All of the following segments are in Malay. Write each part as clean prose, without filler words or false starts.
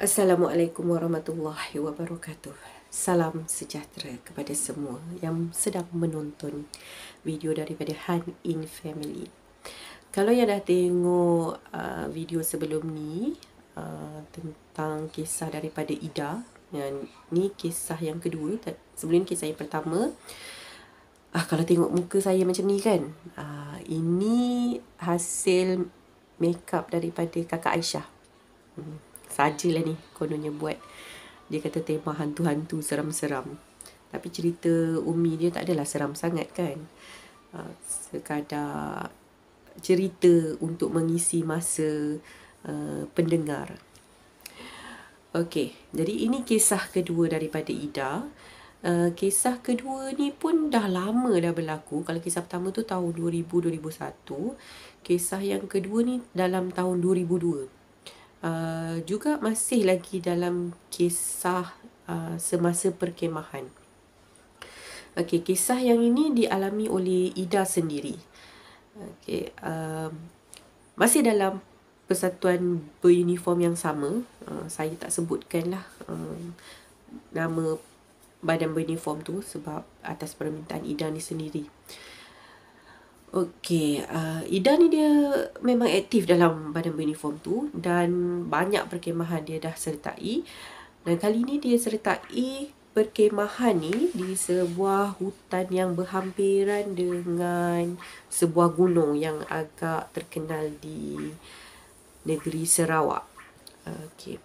Assalamualaikum warahmatullahi wabarakatuh. Salam sejahtera kepada semua yang sedang menonton video daripada Han in Family. Kalau yang dah tengok video sebelum ni tentang kisah daripada Ida, dan ni kisah yang kedua. Sebelum kisah yang pertama, kalau tengok muka saya macam ni kan, ini hasil makeup daripada kakak Aisyah. Sajalah ni kononnya buat. Dia kata tema hantu-hantu seram-seram. Tapi cerita Umi dia tak adalah seram sangat kan. Sekadar cerita untuk mengisi masa pendengar. Okey, jadi ini kisah kedua daripada Ida. Kisah kedua ni pun dah lama dah berlaku. Kalau kisah pertama tu tahun 2000-2001. Kisah yang kedua ni dalam tahun 2002. Juga masih lagi dalam kisah semasa perkemahan. Okey, kisah yang ini dialami oleh Ida sendiri. Okey, masih dalam persatuan beruniform yang sama. Saya tak sebutkanlah nama badan beruniform tu sebab atas permintaan Ida ni sendiri. Okey, Ida ni dia memang aktif dalam badan beruniform tu dan banyak perkemahan dia dah sertai. Dan kali ni dia sertai perkemahan ni di sebuah hutan yang berhampiran dengan sebuah gunung yang agak terkenal di negeri Sarawak. Okey.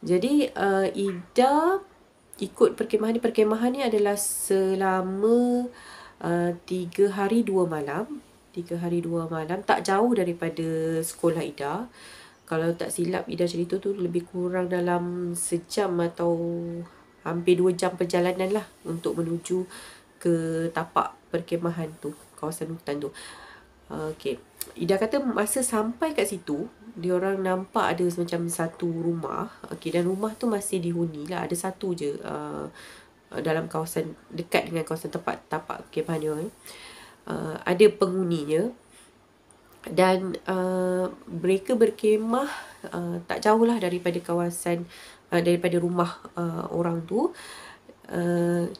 Jadi Ida ikut perkemahan ni. Perkemahan ni adalah selama 3 hari 2 malam. 3 hari 2 malam, tak jauh daripada sekolah Ida. Kalau tak silap Ida cerita tu lebih kurang dalam sejam atau hampir 2 jam perjalanan lah untuk menuju ke tapak perkemahan tu, kawasan hutan tu. Okey, Ida kata masa sampai kat situ, diorang nampak ada macam satu rumah. Okey, dan rumah tu masih dihuni lah, ada satu je dalam kawasan dekat dengan kawasan tempat tapak perkemahan dia. Ada penghuninya dan mereka berkemah tak jauh lah daripada kawasan daripada rumah orang tu.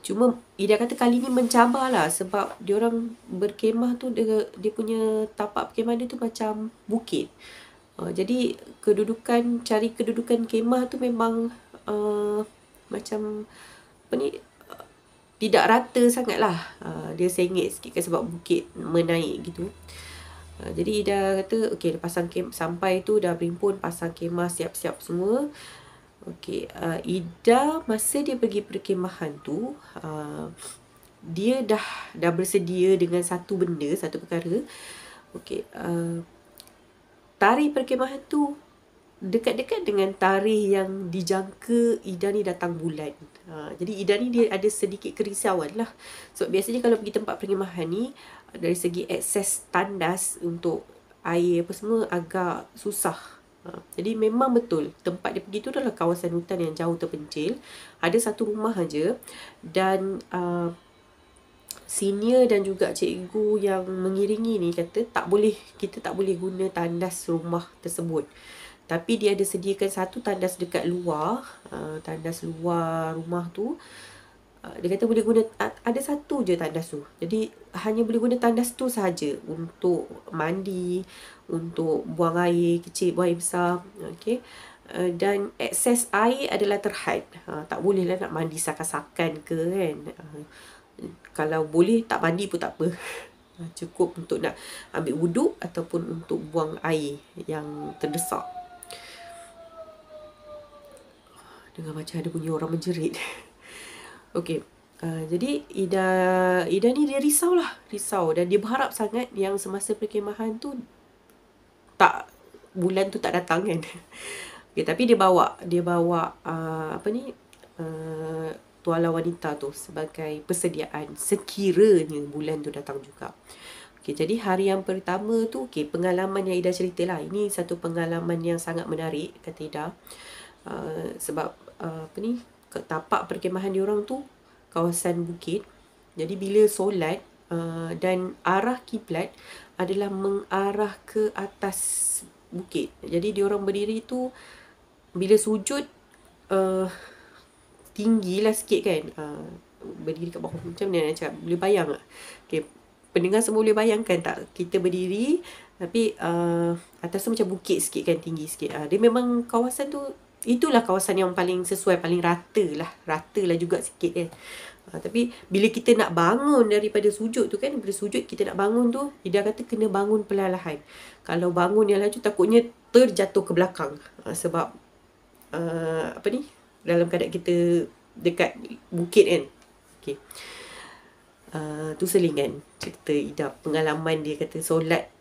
Cuma Ida kata kali ni mencabar lah sebab diorang berkemah tu dia punya tapak perkemahan dia tu macam bukit. Jadi cari kedudukan kemah tu memang macam apa ni, tidak rata sangat lah. Dia sengit sikit kan sebab bukit menaik gitu. Jadi Ida kata okey, sampai tu dah berimpun, pasang kemah, siap-siap semua. Okey, Ida masa dia pergi perkemahan tu, dia dah bersedia dengan satu perkara. Okey, tarikh perkemahan tu dekat-dekat dengan tarikh yang dijangka Ida ni datang bulan. Jadi Ida ni dia ada sedikit kerisauan lah. Sebab biasanya kalau pergi tempat perkemahan ni, dari segi akses tandas untuk air apa semua agak susah. Jadi memang betul tempat dia pergi tu adalah kawasan hutan yang jauh terpencil. Ada satu rumah aja dan senior dan juga cikgu yang mengiringi ni kata kita tak boleh guna tandas rumah tersebut. Tapi dia ada sediakan satu tandas dekat luar, tandas luar rumah tu. Dia kata boleh guna, ada satu je tandas tu. Jadi hanya boleh guna tandas tu sahaja untuk mandi, untuk buang air kecil, buang air besar. Okey. Dan akses air adalah terhad. Tak bolehlah nak mandi sakan-sakan ke kan. Kalau boleh tak mandi pun tak apa. Cukup untuk nak ambil wuduk ataupun untuk buang air yang terdesak. Dengar macam ada bunyi orang menjerit. Okey. Jadi Ida ni dia risau dan dia berharap sangat yang semasa perkemahan tu bulan tu tak datang kan. Okay, tapi dia bawa tuala wanita tu sebagai persediaan sekiranya bulan tu datang juga. Okay, jadi hari yang pertama tu, pengalaman yang Ida ceritalah. Ini satu pengalaman yang sangat menarik kata Ida. Sebab tapak perkemahan diorang tu kawasan bukit. Jadi bila solat dan arah kiblat adalah mengarah ke atas bukit. Jadi diorang berdiri tu bila sujud tinggilah sikit kan, berdiri kat bawah. Macam mana nak cakap, boleh bayang tak? Okay, pendengar semua boleh bayangkan tak, kita berdiri tapi atas tu macam bukit sikit kan, tinggi sikit. Dia memang kawasan tu, itulah kawasan yang paling sesuai, paling rata lah juga sikit kan. Tapi bila kita nak bangun daripada sujud tu kan, bila sujud kita nak bangun tu, Ida kata kena bangun perlahan-lahan. Kalau bangun yang laju takutnya terjatuh ke belakang. Sebab apa ni, dalam keadaan kita dekat bukit kan. Okay. Tu selingan cerita Ida, pengalaman dia kata solat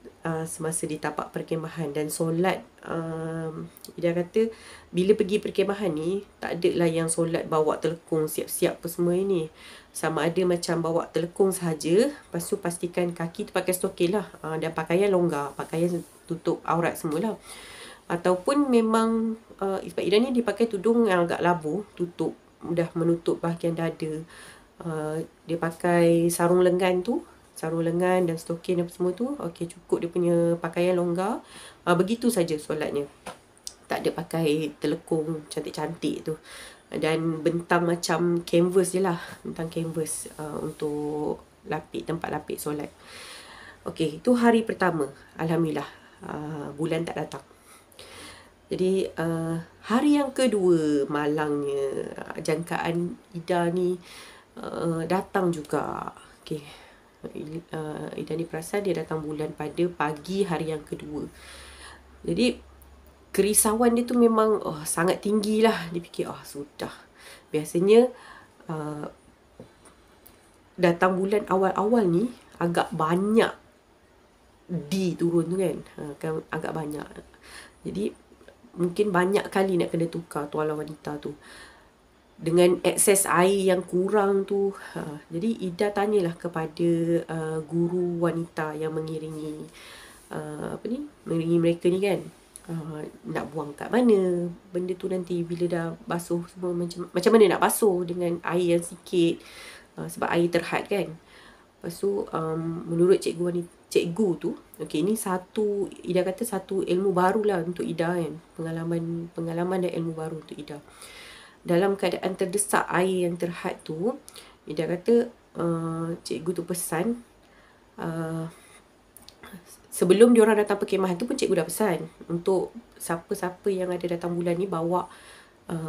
semasa di tapak perkemahan. Dan solat Ida kata bila pergi perkemahan ni, tak ada lah yang solat bawa telekung siap-siap apa semua ini. Sama ada macam bawa telekung sahaja, lepas tu pastikan kaki tu pakai stokil lah, dan pakaian longgar, pakaian tutup aurat semualah. Ataupun memang sebab Ida ni dipakai tudung yang agak labu, tutup, dah menutup bahagian dada. Dia pakai sarung lengan dan stokin apa semua tu. Okey, cukup dia punya pakaian longgar. Begitu saja solatnya. Tak ada pakai telekung cantik-cantik tu. Dan bentang macam canvas je lah. Bentang canvas untuk lapik, tempat lapik solat. Okey, itu hari pertama. Alhamdulillah, bulan tak datang. Jadi hari yang kedua, malangnya jangkaan Ida ni datang juga. Okay. Ida ni perasan dia datang bulan pada pagi hari yang kedua. Jadi kerisauan dia tu memang sangat tinggi lah. Dia fikir sudah. Biasanya datang bulan awal-awal ni agak banyak D turun tu kan, agak banyak. Jadi mungkin banyak kali nak kena tukar tuala wanita tu dengan akses air yang kurang tu. Jadi Ida tanyalah kepada guru wanita yang mengiringi mengiringi mereka ni kan, nak buang kat mana benda tu nanti bila dah basuh semua, macam mana nak basuh dengan air yang sikit, sebab air terhad kan. Lepas tu menurut cikgu tu, okey, ini satu, Ida kata satu ilmu barulah untuk Ida kan, pengalaman dan ilmu baru untuk Ida. Dalam keadaan terdesak air yang terhad tu, Ida kata cikgu tu pesan, sebelum diorang datang perkemahan tu pun cikgu dah pesan untuk siapa-siapa yang ada datang bulan ni bawa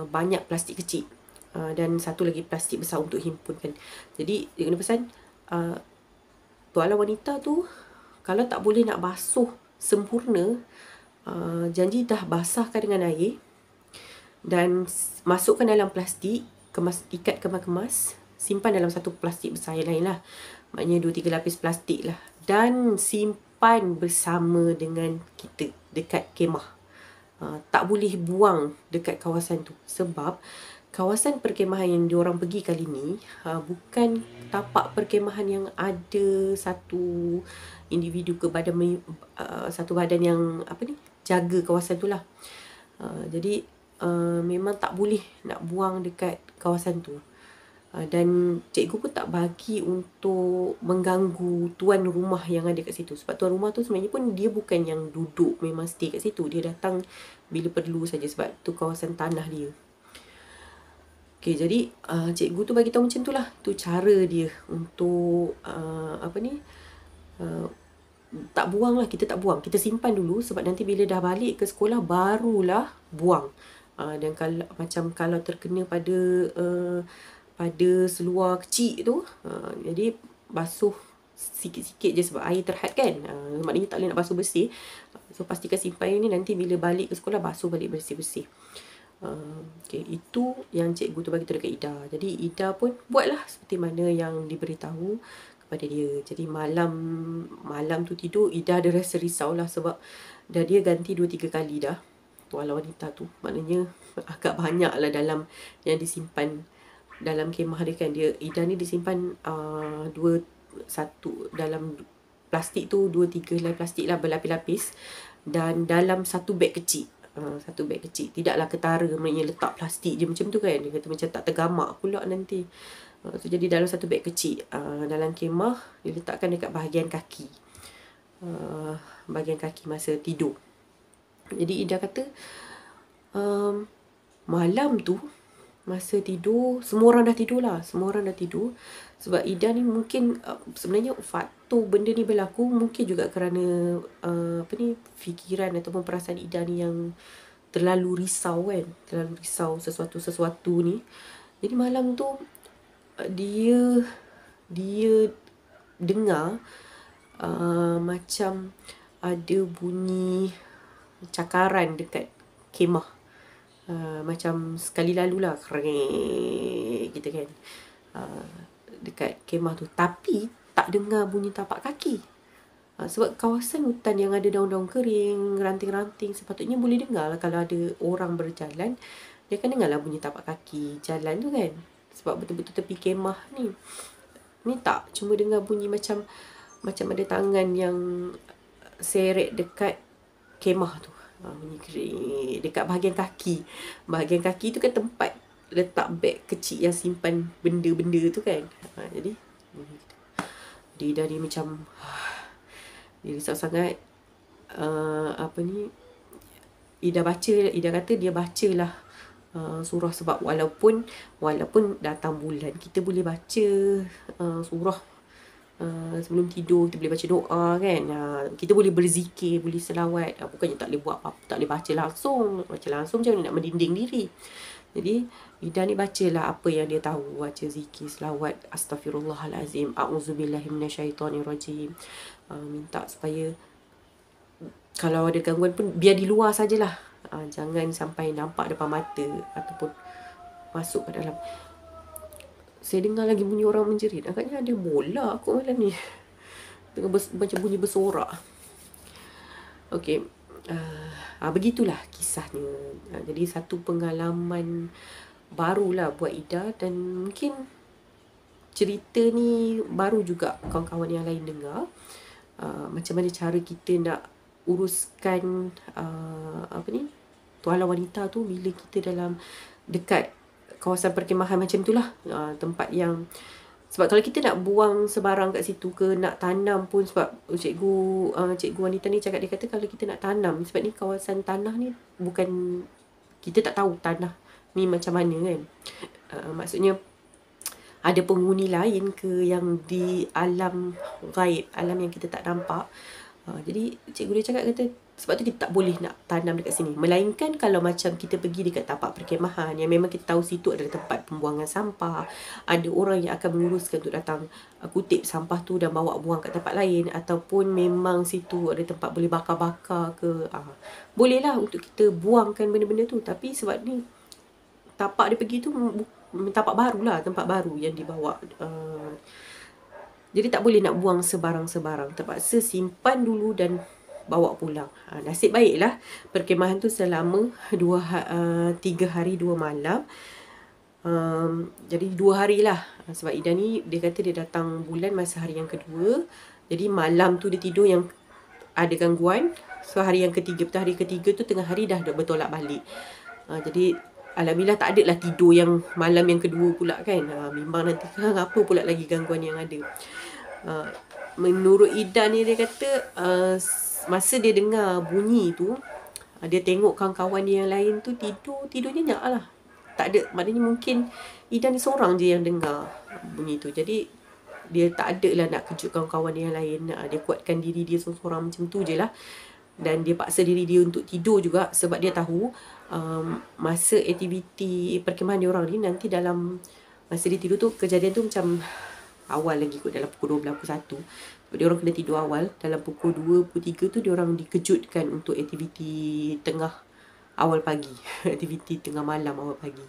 banyak plastik kecil, dan satu lagi plastik besar untuk himpunkan. Jadi dia kena pesan, tuala wanita tu kalau tak boleh nak basuh sempurna, janji dah basahkan dengan air dan masukkan dalam plastik, ikat kemas-kemas, simpan dalam satu plastik besar yang lain lah, maknanya 2-3 lapis plastik lah, dan simpan bersama dengan kita dekat kemah. Tak boleh buang dekat kawasan tu, sebab kawasan perkemahan yang diorang pergi kali ni bukan tapak perkemahan yang ada satu individu ke badan, satu badan yang jaga kawasan tu lah. Jadi memang tak boleh nak buang dekat kawasan tu. Dan cikgu pun tak bagi untuk mengganggu tuan rumah yang ada kat situ. Sebab tuan rumah tu sebenarnya pun dia bukan yang duduk, memang stay kat situ. Dia datang bila perlu saja sebab tu kawasan tanah dia. Okay, jadi cikgu tu bagi tahu macam tu lah. Tu cara dia untuk tak buang lah, kita tak buang. Kita simpan dulu sebab nanti bila dah balik ke sekolah barulah buang. Dan kalau terkena pada seluar kecil tu, jadi basuh sikit-sikit je sebab air terhad kan, maknanya tak boleh nak basuh bersih. So pastikan simpan ni, nanti bila balik ke sekolah basuh balik bersih-bersih. Okay, itu yang cikgu tu bagi tahu dekat Ida. Jadi Ida pun buatlah seperti mana yang diberitahu kepada dia. Jadi malam tu tidur, Ida ada rasa risau lah sebab dah dia ganti 2-3 kali dah tuala wanita tu. Maknanya agak banyak lah dalam yang disimpan dalam kemah dia kan. Ida ni disimpan satu dalam plastik tu, 2-3 helai plastik lah berlapis-lapis, dan dalam satu beg kecil. Satu beg kecil, tidaklah ketara, maknanya letak plastik je macam tu kan. Dia kata macam tak tergamak pula nanti. So, jadi dalam satu beg kecil dalam kemah, diletakkan dekat bahagian kaki, masa tidur. Jadi Ida kata Malam tu masa tidur, semua orang dah tidur lah. Semua orang dah tidur. Sebab Ida ni mungkin sebenarnya faktor benda ni berlaku mungkin juga kerana fikiran ataupun perasaan Ida ni yang terlalu risau kan. Terlalu risau sesuatu-sesuatu ni. Jadi malam tu dia dengar macam ada bunyi cakaran dekat kemah. Macam sekali lalu lah krek gitu kan, dekat kemah tu. Tapi tak dengar bunyi tapak kaki. Sebab kawasan hutan yang ada daun-daun kering, ranting-ranting, sepatutnya boleh dengar lah kalau ada orang berjalan. Dia akan dengar lah bunyi tapak kaki jalan tu kan. Sebab betul-betul tepi kemah ni. Ni tak, cuma dengar bunyi macam ada tangan yang seret dekat kemah tu. Bunyi kering dekat bahagian kaki. Bahagian kaki tu kan tempat letak beg kecil yang simpan benda-benda tu kan. Jadi dia dah ni macam dia risau sangat. Ida kata dia bacalah surah. Sebab walaupun datang bulan, kita boleh baca surah sebelum tidur. Kita boleh baca doa kan. Kita boleh berzikir, boleh selawat. Bukannya tak boleh buat apa, tak boleh baca langsung. Baca langsung macam mana nak mendinding diri. Jadi Ida ni bacalah apa yang dia tahu. Baca zikir, selawat, astaghfirullahalazim, a'udzubillahi minasyaitonirrajim. Minta supaya kalau ada gangguan pun biar di luar sajalah. Jangan sampai nampak depan mata ataupun masuk ke dalam. Saya dengar lagi bunyi orang menjerit. Agaknya ada bola kot malam ni. Tengah macam bunyi bersorak. Okey. Begitulah kisahnya. Jadi satu pengalaman barulah buat Ida. Dan mungkin cerita ni baru juga kawan-kawan yang lain dengar. Macam mana cara kita nak uruskan tuala wanita tu bila kita dalam dekat kawasan perkemahan macam itulah. Tempat yang, sebab kalau kita nak buang sebarang kat situ ke nak tanam pun, sebab cikgu wanita ni cakap, dia kata kalau kita nak tanam, sebab ni kawasan tanah ni bukan, kita tak tahu tanah ni macam mana kan. Maksudnya ada penghuni lain ke yang di alam gaib, alam yang kita tak nampak. Jadi cikgu dia cakap, kata sebab tu kita tak boleh nak tanam dekat sini. Melainkan kalau macam kita pergi dekat tapak perkemahan yang memang kita tahu situ adalah tempat pembuangan sampah. Ada orang yang akan menguruskan untuk datang kutip sampah tu dan bawa buang kat tempat lain. Ataupun memang situ ada tempat boleh bakar-bakar ke. Bolehlah untuk kita buangkan benda-benda tu. Tapi sebab ni tapak dia pergi tu tapak barulah, tempat baru yang dibawa. Jadi tak boleh nak buang sebarang-sebarang. Terpaksa simpan dulu dan bawa pulang. Nasib baiklah perkemahan tu selama 3 hari 2 malam. Jadi 2 hari lah. Sebab Ida ni dia kata dia datang bulan masa hari yang kedua. Jadi malam tu dia tidur yang ada gangguan. So hari yang ketiga, hari ketiga tu tengah hari dah bertolak balik. Jadi alhamdulillah tak ada lah tidur yang malam yang kedua pula kan. Memang nanti kan apa pula lagi gangguan yang ada. Menurut Ida ni, dia kata masa dia dengar bunyi tu, dia tengok kawan-kawan dia yang lain tu tidur nyenyak lah. Tak ada, maknanya mungkin Ida ni seorang je yang dengar bunyi tu. Jadi dia tak ada lah nak kejut kawan-kawan dia yang lain. Dia kuatkan diri dia seorang macam tu je lah. Dan dia paksa diri dia untuk tidur juga. Sebab dia tahu masa aktiviti perkemahan dia orang ni, nanti dalam masa dia tidur tu, kejadian tu macam awal lagi kot, dalam pukul 12, pukul 1. Sebab dia orang kena tidur awal. Dalam pukul 2, pukul 3 tu dia orang dikejutkan untuk aktiviti tengah awal pagi. Aktiviti tengah malam awal pagi.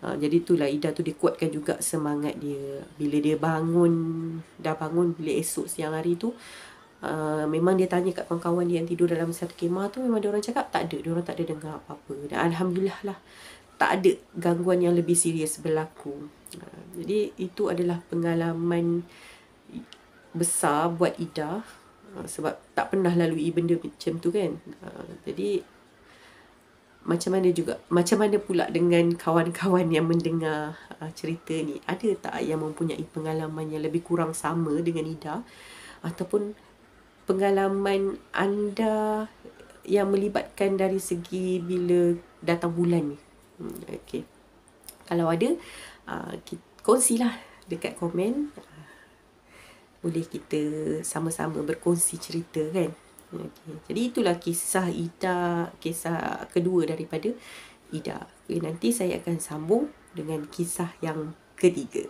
Jadi itulah Ida tu dia kuatkan juga semangat dia. Bila dia dah bangun bila esok siang hari tu, memang dia tanya kat kawan-kawan dia yang tidur dalam satu kemah tu, memang dia orang cakap tak ada, dia orang tak ada dengar apa-apa. Dan alhamdulillah lah, tak ada gangguan yang lebih serius berlaku. Jadi itu adalah pengalaman besar buat Ida. Sebab tak pernah lalui benda macam tu kan. Jadi macam mana pula dengan kawan-kawan yang mendengar cerita ni? Ada tak yang mempunyai pengalaman yang lebih kurang sama dengan Ida? Ataupun pengalaman anda yang melibatkan dari segi bila datang bulan ni. Okay. Kalau ada, kongsilah dekat komen. Boleh kita sama-sama berkongsi cerita kan. Okay. Jadi itulah kisah Ida, kisah kedua daripada Ida. Okay, nanti saya akan sambung dengan kisah yang ketiga.